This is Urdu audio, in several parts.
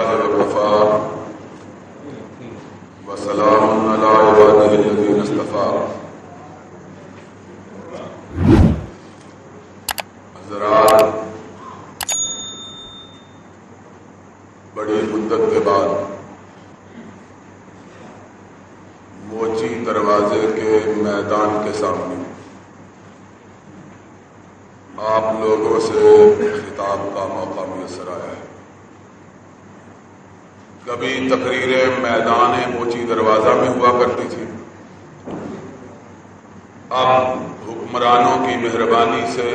للہ وکفیٰ وسلام علی عبادہ الذین اصطفیٰ۔ حضرات، بڑی مدت کے بعد موچی دروازے کے میدان کے سامنے آپ لوگوں سے خطاب کا موقع میسر آیا ہے۔ کبھی تقریریں میدان موچی دروازہ میں ہوا کرتی تھی، اب حکمرانوں کی مہربانی سے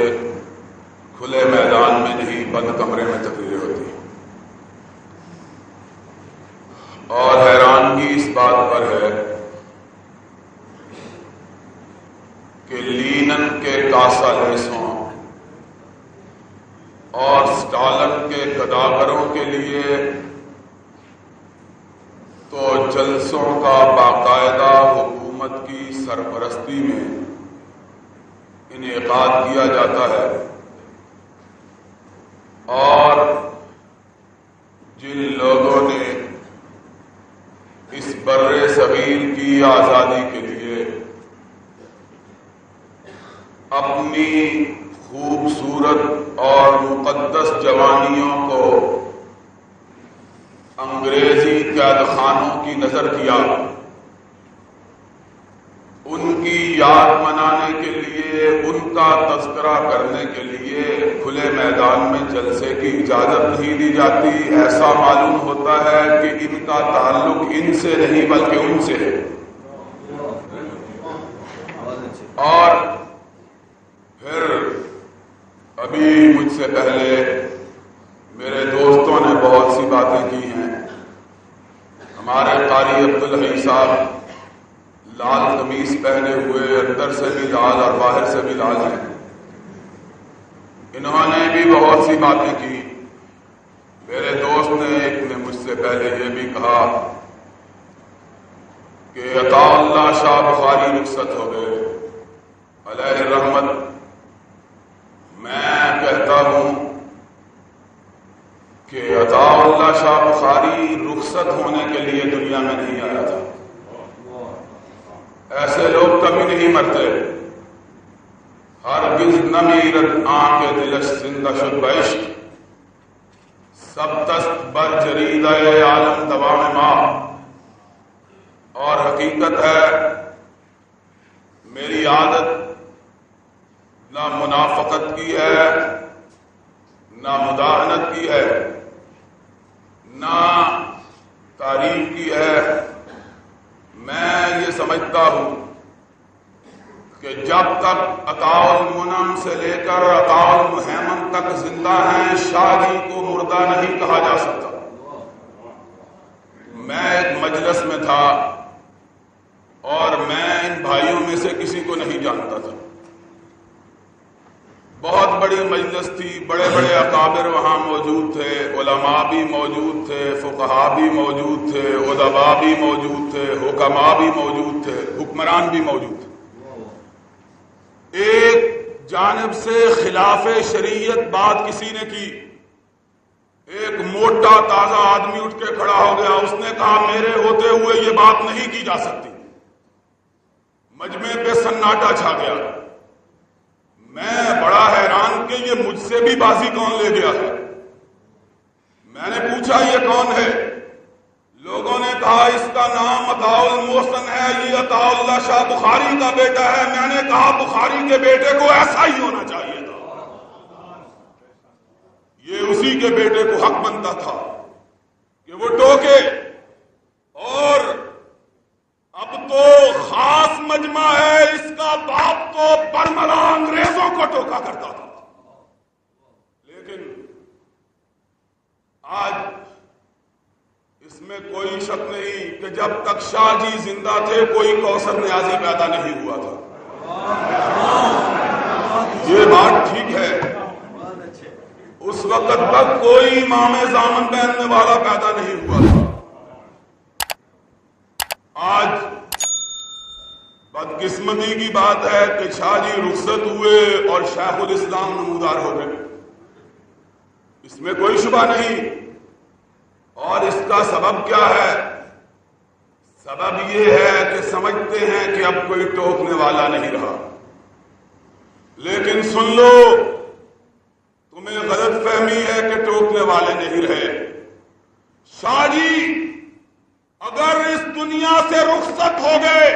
کھلے میدان میں نہیں، بند کمرے میں تقریریں ہوتی ہیں۔ اور حیرانگی اس بات پر ہے کہ لینن کے کاسا لیسوں اور سٹالن کے گداگروں کے لیے تو جلسوں کا باقاعدہ حکومت کی سرپرستی میں انعقاد کیا جاتا ہے، اور جن لوگوں نے اس بر صغیر کی آزادی کے لیے اپنی خوبصورت اور مقدس جوانیوں کو انگریزی قید خانوں کی نظر کیا، ان کی یاد منانے کے لیے، ان کا تذکرہ کرنے کے لیے کھلے میدان میں جلسے کی اجازت نہیں دی جاتی۔ ایسا معلوم ہوتا ہے کہ ان کا تعلق ان سے نہیں بلکہ ان سے ہے۔ اور پھر ابھی مجھ سے پہلے میرے دوستوں نے بہت سی باتیں کی ہیں۔ ہمارے قاری عبدالحی صاحب لال قمیص پہنے ہوئے، اندر سے بھی لال اور باہر سے بھی لال ہیں، انہوں نے بھی بہت سی باتیں کی۔ میرے دوست نے ایک نے مجھ سے پہلے یہ بھی کہا کہ عطا اللہ شاہ بخاری رخصت ہو گئے علیہ رحمت۔ میں کہتا ہوں کہ عطا اللہ شاہ بخاری رخصت ہونے کے لیے دنیا میں نہیں آیا تھا۔ ایسے لوگ کبھی نہیں مرتے۔ ہرگز نہ میرت آنکھ دلش زندہ شد بعشق، سب دست بر جریدہ عالم دوام ماں۔ اور حقیقت ہے میری عادت نہ منافقت کی ہے، نہ مداہنت کی ہے، نہ تعریف کی ہے۔ میں یہ سمجھتا ہوں کہ جب تک عطاء المنعم سے لے کر عطاء المہیمن تک زندہ ہیں، شاہ جی کو مردہ نہیں کہا جا سکتا۔ میں ایک مجلس میں تھا اور میں ان بھائیوں میں سے کسی کو نہیں جانتا تھا۔ بہت بڑی مجلس تھی، بڑے بڑے اکابر وہاں موجود تھے، علماء بھی موجود تھے، فقہاء بھی موجود تھے، ادباء بھی موجود تھے، حکماء بھی موجود تھے، حکمران بھی موجود تھے۔ ایک جانب سے خلاف شریعت بات کسی نے کی، ایک موٹا تازہ آدمی اٹھ کے کھڑا ہو گیا، اس نے کہا میرے ہوتے ہوئے یہ بات نہیں کی جا سکتی۔ مجمع پہ سناٹا چھا گیا۔ میں بڑا حیران کہ یہ مجھ سے بھی بازی کون لے گیا ہے۔ میں نے پوچھا یہ کون ہے؟ لوگوں نے کہا اس کا نام عطاء المحسن ہے، یہ عطاء اللہ شاہ بخاری کا بیٹا ہے۔ میں نے کہا بخاری کے بیٹے کو ایسا ہی ہونا چاہیے تھا، یہ اسی کے بیٹے کو حق بنتا تھا کہ وہ ٹوکے۔ اور اب تو خاص مجمع ہے، اس کا باپ تو برملا انگریزوں کو ٹوکا کرتا تھا۔ لیکن آج اس میں کوئی شک نہیں کہ جب تک شاہ جی زندہ تھے کوئی کوثر نیازی پیدا نہیں ہوا تھا۔ یہ بات ٹھیک ہے، اس وقت تک کوئی امام زامن پہننے والا پیدا نہیں ہوا تھا۔ آج بدقسمتی کی بات ہے کہ شاہ جی رخصت ہوئے اور شیخ الاسلام نمودار ہو گئے، اس میں کوئی شبہ نہیں۔ اور اس کا سبب کیا ہے؟ سبب یہ ہے کہ سمجھتے ہیں کہ اب کوئی ٹوکنے والا نہیں رہا. لیکن سن لو، تمہیں غلط فہمی ہے کہ ٹوکنے والے نہیں رہے. شاہ جی اگر اس دنیا سے رخصت ہو گئے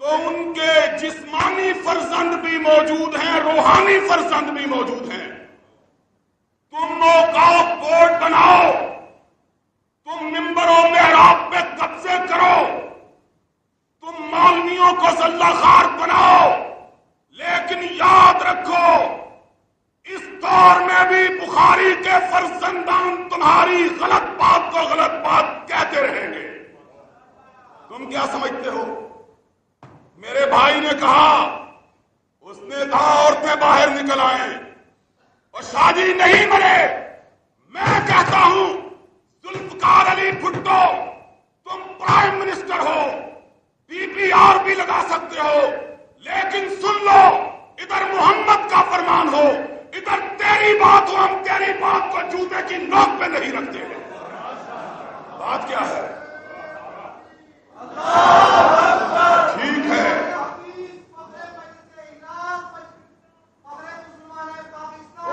تو ان کے جسمانی فرزند بھی موجود ہیں، روحانی فرزند بھی موجود ہیں. تم اوقاف بورڈ بناؤ، تم ممبر و محراب پہ قبضے کرو، تم مولویوں کو ذلہ خار بناؤ، لیکن یاد رکھو اس دور میں بھی بخاری کے فرزندان تمہاری غلط بات کو غلط بات کہتے رہیں گے. تم کیا سمجھتے ہو؟ میرے بھائی نے کہا، اس نے کہا عورتیں باہر نکل آئیں اور شاہ جی نہیں مرے. میں کہتا ہوں ذوالفقار علی بھٹو، تم پرائم منسٹر ہو، PPR بھی لگا سکتے ہو، لیکن سن لو ادھر محمد کا فرمان ہو، ادھر تیری بات ہو. ہم تیری بات کو جوتے کی نوک پہ نہیں رکھتے. بات کیا ہے؟ ٹھیک ہے،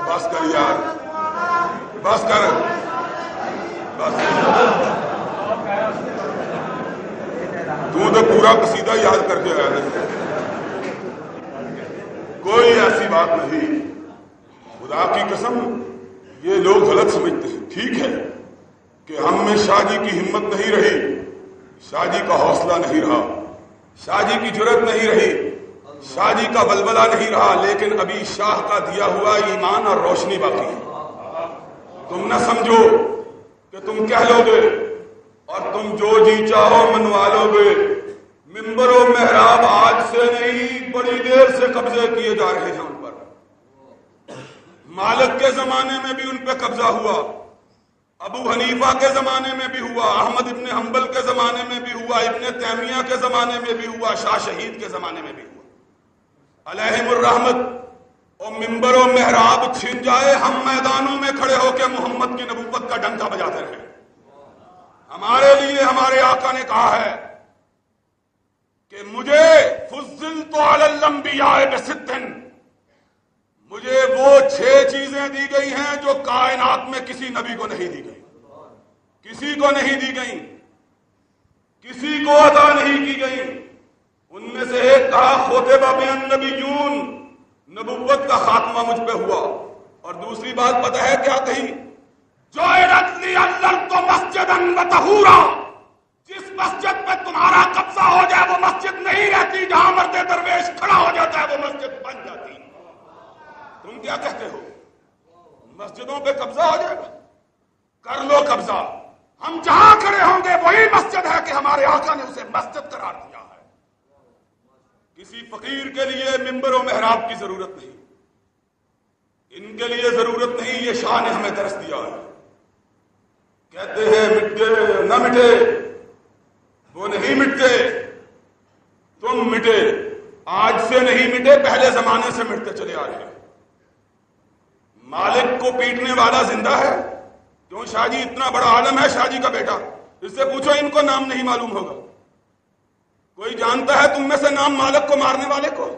بس کر یار، بس کر، بس. تو پورا قصیدہ یاد کر کے آیا ہے. کوئی ایسی بات نہیں. خدا کی قسم یہ لوگ غلط سمجھتے ہیں. ٹھیک ہے کہ ہم میں شاہ جی کی ہمت نہیں رہی، شاہ جی کا حوصلہ نہیں رہا، شاہ جی کی جرت نہیں رہی، شاہ جی کا بلبلہ نہیں رہا، لیکن ابھی شاہ کا دیا ہوا ایمان اور روشنی باقی ہے. تم نہ سمجھو کہ تم کہہ لو گے اور تم جو جی چاہو منوا لو گے. ممبر و محراب آج سے نہیں، بڑی دیر سے قبضے کیے جا رہے ہیں ان پر. مالک کے زمانے میں بھی ان پہ قبضہ ہوا، ابو حنیفہ کے زمانے میں بھی ہوا، احمد ابن حنبل کے زمانے میں بھی ہوا، ابن تیمیہ کے زمانے میں بھی ہوا، شاہ شہید کے زمانے میں بھی ہوا علیہم الرحمت. اور ممبر و محراب چھن جائے، ہم میدانوں میں کھڑے ہو کے محمد کی نبوت کا ڈنکا بجاتے رہے. ہمارے لیے ہمارے آقا نے کہا ہے کہ مجھے فضلت علی الانبیاء بست، مجھے وہ 6 چیزیں دی گئی ہیں جو کائنات میں کسی نبی کو نہیں دی گئی، کسی کو نہیں دی گئی، کسی کو عطا نہیں کی گئی. ان میں سے ایک کہا خطب بالنبیون، نبوت کا خاتمہ مجھ پہ ہوا. اور دوسری بات پتہ ہے کیا کہی؟ جعلت لی الارض مسجدا وطہورا، جس مسجد پہ تمہارا قبضہ ہو جائے وہ مسجد نہیں رہتی، جہاں مرد درویش کھڑا ہو جاتا ہے وہ مسجد بن جاتی. تم کیا کہتے ہو؟ مسجدوں پہ قبضہ ہو جائے گا؟ کر لو قبضہ، ہم جہاں کھڑے ہوں گے وہی مسجد ہے کہ ہمارے آقا نے اسے مسجد قرار دیا ہے. کسی فقیر کے لیے ممبر و محراب کی ضرورت نہیں، ان کے لیے ضرورت نہیں. یہ شاہ نے ہمیں درس دیا ہے. کہتے ہیں مٹے نہ مٹے، وہ نہیں مٹتے، تم مٹے. آج سے نہیں مٹے، پہلے زمانے سے مٹتے چلے آ رہے ہیں. مالک کو پیٹنے والا زندہ ہے. کیوں؟ شاہ جی اتنا بڑا عالم ہے، شاہ جی کا بیٹا. اس سے پوچھو ان کو نام نہیں معلوم ہوگا. کوئی جانتا ہے تم میں سے نام مالک کو مارنے والے کو؟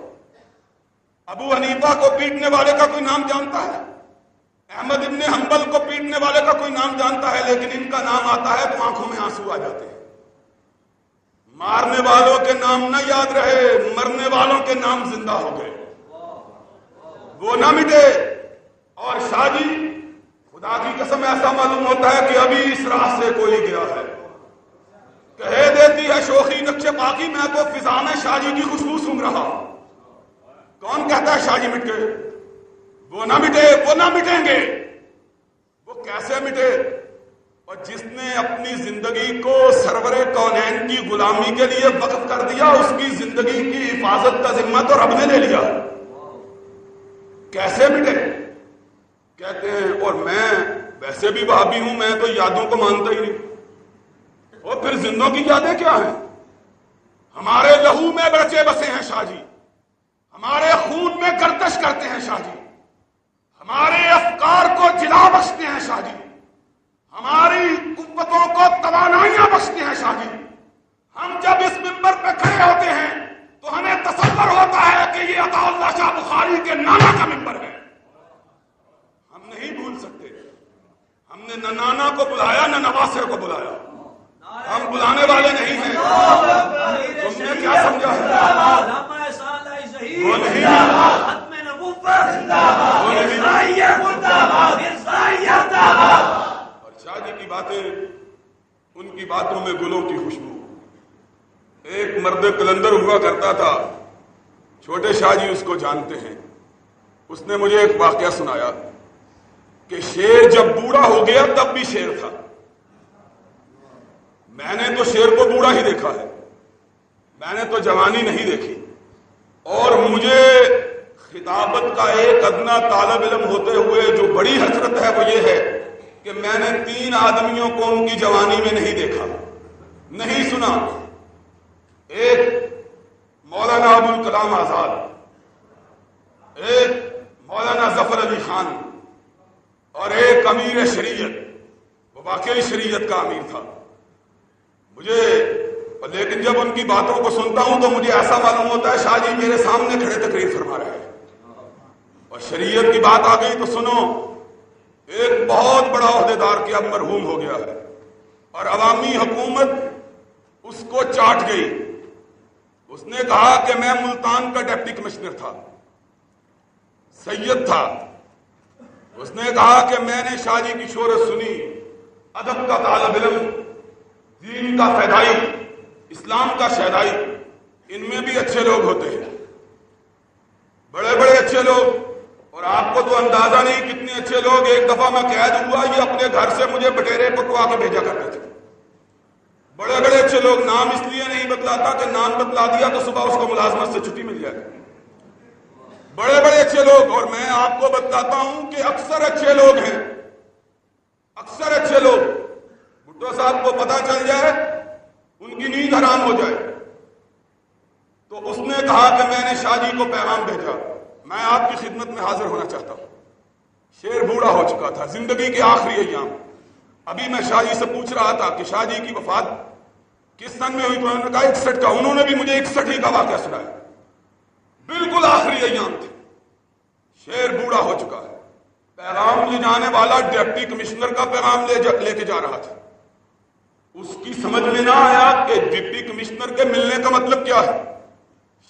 ابو حنیفہ کو پیٹنے والے کا کوئی نام جانتا ہے؟ احمد ابن حنبل کو پیٹنے والے کا کوئی نام جانتا ہے؟ لیکن ان کا نام آتا ہے تو آنکھوں میں آنسو آ جاتے ہیں. مارنے والوں کے نام نہ یاد رہے، مرنے والوں کے نام زندہ ہو گئے، وہ نہ مٹے. اور شاہ جی خدا کی قسم ایسا معلوم ہوتا ہے کہ ابھی اس راہ سے کوئی گیا ہے. کہہ دیتی ہے شوخی نقش باقی، میں تو فضا میں شاہ جی کی خوشبو سونگ رہا. کون کہتا ہے شاہ جی مٹ گئے؟ وہ نہ مٹے، وہ نہ مٹیں گے. وہ کیسے مٹے؟ اور جس نے اپنی زندگی کو سرور کونین کی غلامی کے لیے وقف کر دیا، اس کی زندگی کی حفاظت کا ذمہ تو رب نے لے لیا. کیسے مٹے؟ کہتے ہیں اور میں ویسے بھی وہابی ہوں، میں تو یادوں کو مانتا ہی نہیں. اور پھر زندوں کی یادیں کیا ہیں؟ ہمارے لہو میں بچے بسے ہیں شاہ جی، ہمارے خون میں گردش کرتے ہیں شاہ جی، ہمارے افکار کو جلا بخشتے ہیں شاہ جی، ہماری ہم نے نہ نانا کو بلایا نہ نواسے کو بلایا، ہم بلانے والے نہیں ہیں۔ تم نے کیا سمجھا؟ اور شاہ جی کی باتیں، ان کی باتوں میں گلوں کی خوشبو۔ ایک مرد قلندر ہوا کرتا تھا، چھوٹے شاہ جی اس کو جانتے ہیں۔ اس نے مجھے ایک واقعہ سنایا کہ شیر جب بوڑھا ہو گیا تب بھی شیر تھا۔ میں نے تو شیر کو بوڑھا ہی دیکھا ہے، میں نے تو جوانی نہیں دیکھی۔ اور مجھے خطابت کا ایک ادنا طالب علم ہوتے ہوئے جو بڑی حسرت ہے وہ یہ ہے کہ میں نے 3 آدمیوں کو ان کی جوانی میں نہیں دیکھا، نہیں سنا۔ ایک مولانا ابوالکلام آزاد، ایک مولانا ظفر علی خان، اور ایک امیر شریعت، وہ واقعی شریعت کا امیر تھا مجھے۔ لیکن جب ان کی باتوں کو سنتا ہوں تو مجھے ایسا معلوم ہوتا ہے شاہ جی میرے سامنے کھڑے تقریر فرما رہے ہیں۔ اور شریعت کی بات آ گئی تو سنو، ایک بہت بڑا عہدیدار کہ اب مرحوم ہو گیا ہے، اور عوامی حکومت اس کو چاٹ گئی۔ اس نے کہا کہ میں ملتان کا ڈپٹی کمشنر تھا، سید تھا۔ اس نے کہا کہ میں نے شاہ جی کی شہرت سنی، ادب کا طالب علم، دین کا فیدائی، اسلام کا شہدائی، ان میں بھی اچھے لوگ ہوتے ہیں، بڑے بڑے اچھے لوگ۔ اور آپ کو تو اندازہ نہیں کتنے اچھے لوگ۔ ایک دفعہ میں قید ہوا، یہ اپنے گھر سے مجھے بٹیرے پکوا کے بھیجا کرتے تھے۔ بڑے بڑے اچھے لوگ، نام اس لیے نہیں بتلاتا کہ نام بتلا دیا تو صبح اس کو ملازمت سے چھٹی مل جائے۔ بڑے بڑے اچھے لوگ، اور میں آپ کو بتلاتا ہوں کہ اکثر اچھے لوگ ہیں، اکثر اچھے لوگ۔ بھٹو صاحب کو پتا چل جائے، ان کی نیند حرام ہو جائے۔ تو اس نے کہا کہ میں نے شاہ جی کو پیغام بھیجا، میں آپ کی خدمت میں حاضر ہونا چاہتا ہوں۔ شیر بوڑھا ہو چکا تھا، زندگی کے آخری ایام۔ ابھی میں شاہ جی سے پوچھ رہا تھا کہ شاہ جی کی وفات کس سن میں ہوئی، تو انہوں نے کہا 61 کا۔ انہوں نے بھی مجھے 61 ہی کا واقعہ سنایا، بالکل آخری ایام تھے۔ شیر بوڑھا ہو چکا ہے، پیغام لے جانے والا ڈپٹی کمشنر کا پیغام لے کے جا رہا تھا۔ اس کی سمجھ میں نہ آیا کہ ڈپٹی کمشنر کے ملنے کا مطلب کیا ہے۔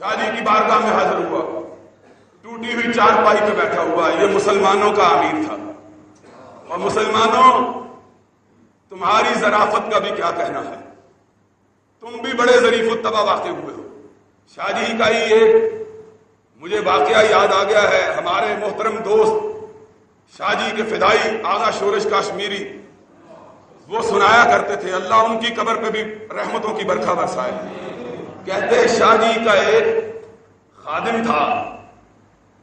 شاہ جی کی بارگاہ میں حاضر ہوا، ٹوٹی ہوئی چارپائی پہ بیٹھا ہوا۔ یہ مسلمانوں کا امیر تھا، اور مسلمانوں تمہاری ظرافت کا بھی کیا کہنا ہے، تم بھی بڑے ظریف الطبع واقع ہوئے ہو۔ شاہ جی کا ہی ایک مجھے واقعہ یاد آ گیا ہے۔ ہمارے محترم دوست شاہ جی کے فدائی آغا شورش کاشمیری، وہ سنایا کرتے تھے، اللہ ان کی قبر پہ بھی رحمتوں کی برکھا برسائے۔ کہتے شاہ جی کا ایک خادم تھا،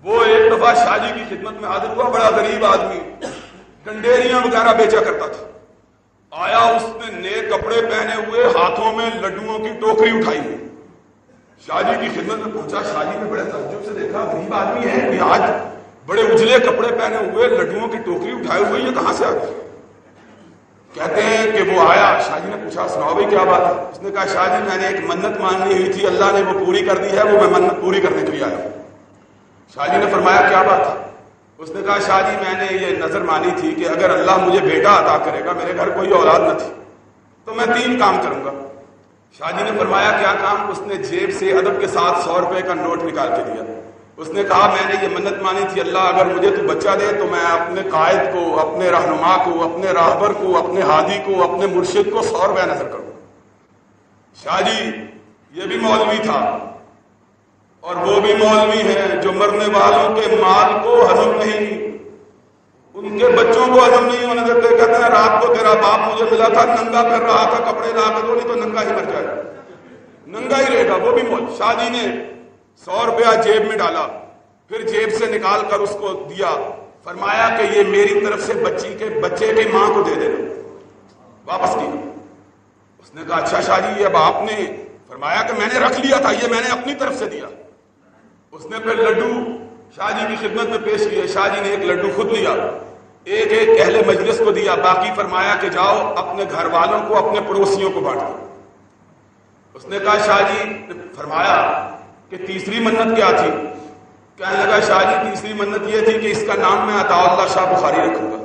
وہ ایک دفعہ شاہ جی کی خدمت میں حاضر ہوا، بڑا غریب آدمی، ڈنڈیریاں وغیرہ بیچا کرتا تھا۔ آیا، اس نے نئے کپڑے پہنے ہوئے، ہاتھوں میں لڈوؤں کی ٹوکری اٹھائی ہوئی، شاہ جی کی خدمت میں پہنچا۔ شاہ جی نے بڑے تعجب سے دیکھا، غریب آدمی ہے کہ آج بڑے اجلے کپڑے پہنے ہوئے، لڈوؤں کی ٹوکری اٹھائے ہوئے، یہ کہاں سے آ گیا؟ کہتے ہیں کہ وہ آیا، شاہ جی نے پوچھا سناؤ بھائی کیا بات ہے؟ اس نے کہا شاہ جی میں نے ایک منت ماننی ہوئی تھی، اللہ نے وہ پوری کر دی ہے، وہ میں منت پوری کرنے کے لیے آیا ہوں۔ شاہ جی نے فرمایا کیا بات ہے؟ اس نے کہا شاہ جی میں نے یہ نظر مانی تھی کہ اگر اللہ مجھے بیٹا عطا کرے گا، میرے گھر کوئی اولاد نہ تھی، تو میں 3 کام کروں گا۔ شاہ جی نے فرمایا کیا کام؟ اس نے جیب سے ادب کے ساتھ 100 روپے کا نوٹ نکال کے دیا۔ اس نے کہا میں نے یہ منت مانی تھی، اللہ اگر مجھے تو بچہ دے تو میں اپنے قائد کو، اپنے رہنما کو، اپنے راہبر کو، اپنے ہادی کو، اپنے مرشد کو 100 روپے نظر کروں۔ شاہ جی یہ بھی مولوی تھا، اور وہ بھی مولوی ہیں جو مرنے والوں کے مال کو ہضم نہیں، ان کے بچوں کو ہضم نہیں ہونے دیتے۔ کہتے ہیں رات کو تیرا باپ مجھے ملا تھا، ننگا پھر رہا تھا، کپڑے لا کے دو، نہیں تو ننگا ہی مر جائے گا، ننگا ہی رہے گا۔ وہ بھی مولوی۔ شاہ جی نے 100 روپیہ جیب میں ڈالا، پھر جیب سے نکال کر اس کو دیا، فرمایا کہ یہ میری طرف سے بچے کی ماں کو دے دینا، واپس کی۔ اس نے کہا اچھا شاہ جی اب آپ نے؟ فرمایا کہ میں نے رکھ لیا تھا، یہ میں نے اپنی طرف سے دیا۔ اس نے پھر لڈو شاہ جی کی خدمت میں پیش کیے۔ شاہ جی نے ایک لڈو خود لیا، ایک اہل مجلس کو دیا، باقی فرمایا کہ جاؤ اپنے گھر والوں کو، اپنے پڑوسیوں کو بانٹ دو۔ اس نے کہا شاہ جی نے فرمایا کہ تیسری منت کیا تھی؟ کہنے لگا شاہ جی تیسری منت یہ تھی کہ اس کا نام میں عطا اللہ شاہ بخاری رکھوں گا۔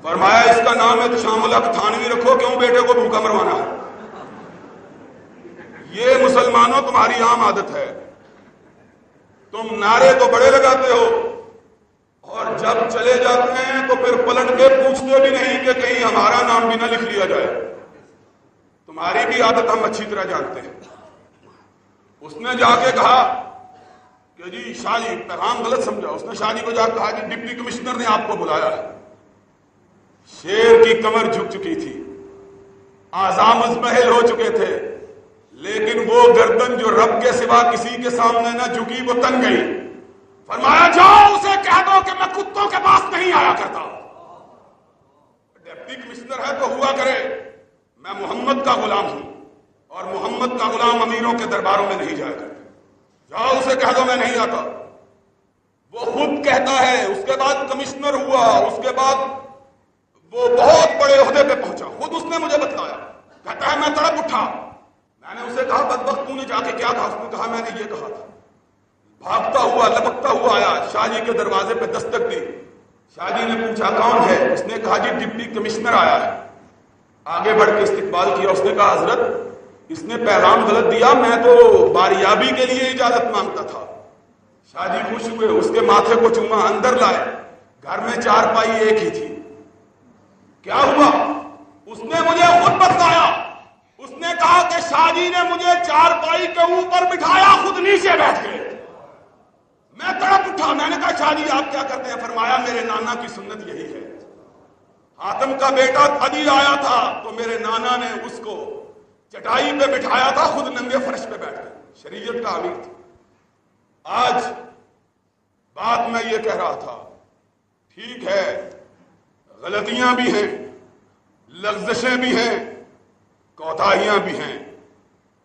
فرمایا اس کا نام ہے شام الحق تھانوی رکھو، کیوں بیٹے کو بھوکا مروانا ہے؟ یہ مسلمانوں تمہاری عام عادت ہے، تم نعرے تو بڑے لگاتے ہو اور جب چلے جاتے ہیں تو پھر پلٹ کے پوچھتے بھی نہیں کہ کہیں ہمارا نام بھی نہ لکھ لیا جائے۔ تمہاری بھی عادت ہم اچھی طرح جانتے ہیں۔ اس نے جا کے کہا کہ جی شاہ جی، پیغام غلط سمجھا، اس نے شاہ جی کو جا کے کہا کہ ڈپٹی کمشنر نے آپ کو بلایا ہے۔ شیر کی کمر جھک چکی تھی، اعضاء مزمحل ہو چکے تھے، لیکن وہ گردن جو رب کے سوا کسی کے سامنے نہ جھکی وہ تن گئی۔ فرمایا جاؤ اسے کہہ دو کہ میں کتوں کے پاس نہیں آیا کرتا، ڈپٹی کمشنر ہے تو ہوا کرے، میں محمد کا غلام ہوں اور محمد کا غلام امیروں کے درباروں میں نہیں جایا کرتا، جاؤ اسے کہہ دو میں نہیں آتا۔ وہ خود کہتا ہے، اس کے بعد کمشنر ہوا، اس کے بعد وہ بہت بڑے عہدے پہ پہنچا، خود اس نے مجھے بتلایا، کہتا ہے میں تڑپ اٹھا، میں نے اسے کہا بدبخت تو نے جا کے کیا کہا؟ اس نے کہا میں نے یہ کہا تھا۔ بھاگتا ہوا لپکتا ہوا آیا، شاہ جی کے دروازے پہ دستک دی، شاہ جی نے پوچھا کون ہے؟ اس نے کہا جی ڈپٹی کمشنر آیا ہے۔ آگے بڑھ کے استقبال کیا، اس نے کہا حضرت اس نے پیغام غلط دیا، میں تو باریابی کے لیے اجازت مانگتا تھا۔ شاہ جی خوش ہوئے، اس کے ماتھے کو چوما، اندر لائے، گھر میں چارپائی ایک ہی تھی۔ کیا ہوا؟ اس نے مجھے خود بتلایا، اس نے کہا کہ شاہ جی نے مجھے چارپائی کے اوپر بٹھایا، خود نیچے بیٹھ گئے۔ میں تڑپ اٹھا، میں نے کہا شاہ جی آپ کیا کرتے ہیں؟ فرمایا میرے نانا کی سنت یہی ہے، حاتم کا بیٹا عدی آیا تھا تو میرے نانا نے اس کو چٹائی پہ بٹھایا تھا، خود ننگے فرش پہ بیٹھ گئے، شریعت کا امیر تھا۔ آج بات میں یہ کہہ رہا تھا، ٹھیک ہے غلطیاں بھی ہیں، لغزشیں بھی ہیں، کوتاہیاں بھی ہیں،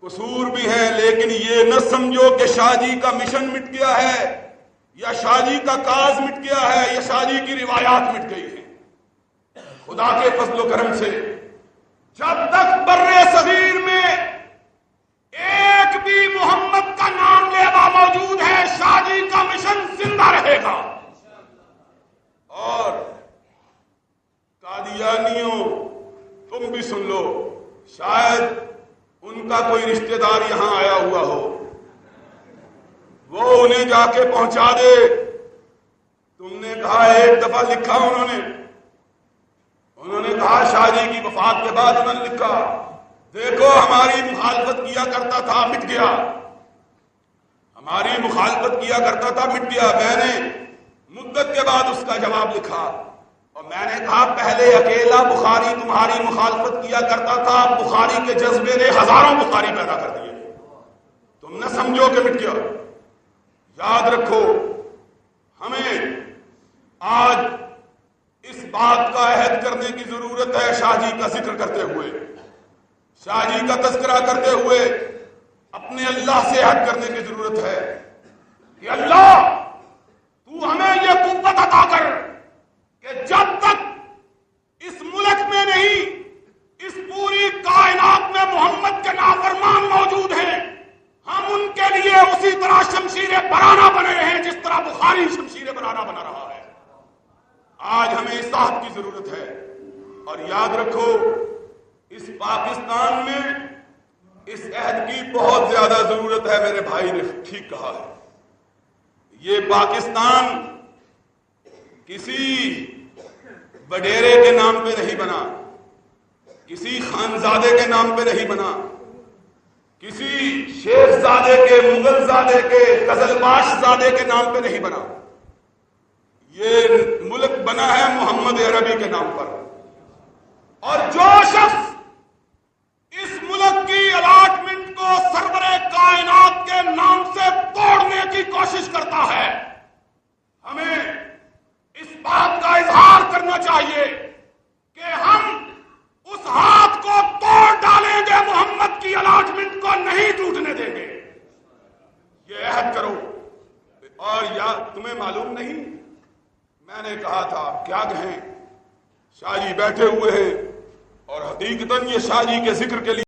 قصور بھی ہیں، لیکن یہ نہ سمجھو کہ شاہ جی کا مشن مٹ گیا ہے یا شاہ جی کا کاز مٹ گیا ہے یا شاہ جی کی روایات مٹ گئی ہیں۔ خدا کے فضل و کرم سے جب تک برے صغیر میں ایک بھی محمد کا نام لیوا موجود ہے، شاہ جی کا مشن زندہ رہے گا۔ اور قادیانیوں تم بھی سن لو، شاید ان کا کوئی رشتہ دار یہاں آیا ہوا ہو، وہ انہیں جا کے پہنچا دے۔ تم نے کہا ایک دفعہ لکھا انہوں نے کہا شاہ جی کی وفات کے بعد انہوں نے لکھا دیکھو ہماری مخالفت کیا کرتا تھا مٹ گیا، ہماری مخالفت کیا کرتا تھا مٹ گیا۔ میں نے مدت کے بعد اس کا جواب لکھا اور میں نے کہا پہلے اکیلا بخاری تمہاری مخالفت کیا کرتا تھا، بخاری کے جذبے نے ہزاروں بخاری پیدا کر دیے، تم نہ سمجھو کہ مٹ گیا۔ یاد رکھو ہمیں آج اس بات کا عہد کرنے کی ضرورت ہے، شاہ جی کا ذکر کرتے ہوئے، شاہ جی کا تذکرہ کرتے ہوئے اپنے اللہ سے عہد کرنے کی ضرورت ہے کہ اللہ تو ہمیں یہ قوت عطا کر کہ جب تک اس ملک میں نہیں اس پوری کائنات میں محمد کے نافرمان موجود ہیں، ہم ان کے لیے اسی طرح شمشیر برانہ بنے رہیں جس طرح بخاری شمشیر برانہ بنا رہا ہے۔ آج ہمیں اصلاحات کی ضرورت ہے، اور یاد رکھو اس پاکستان میں اس عہد کی بہت زیادہ ضرورت ہے۔ میرے بھائی نے ٹھیک کہا ہے، یہ پاکستان کسی وڈیرے کے نام پہ نہیں بنا، کسی خانزادے کے نام پہ نہیں بنا، کسی شیخ زادے کے، مغل زادے کے، قزلباش زادے کے نام پہ نہیں بنا، یہ ملک بنا ہے محمد عربی کے نام پر۔ اور جو شخص اس ملک کی الاٹمنٹ کو سرور کائنات کے نام سے توڑنے کی کوشش کرتا ہے، ہمیں اس بات کا اظہار کرنا چاہیے کہ ہم اس ہاتھ کو توڑ ڈالیں گے، محمد کی الاٹمنٹ کو نہیں ٹوٹنے دیں گے۔ یہ عہد کرو۔ اور یا تمہیں معلوم نہیں، میں نے کہا تھا کیا کہیں، شاہ جی بیٹھے ہوئے ہیں اور حقیقتاً یہ شاہ جی کے ذکر کے لیے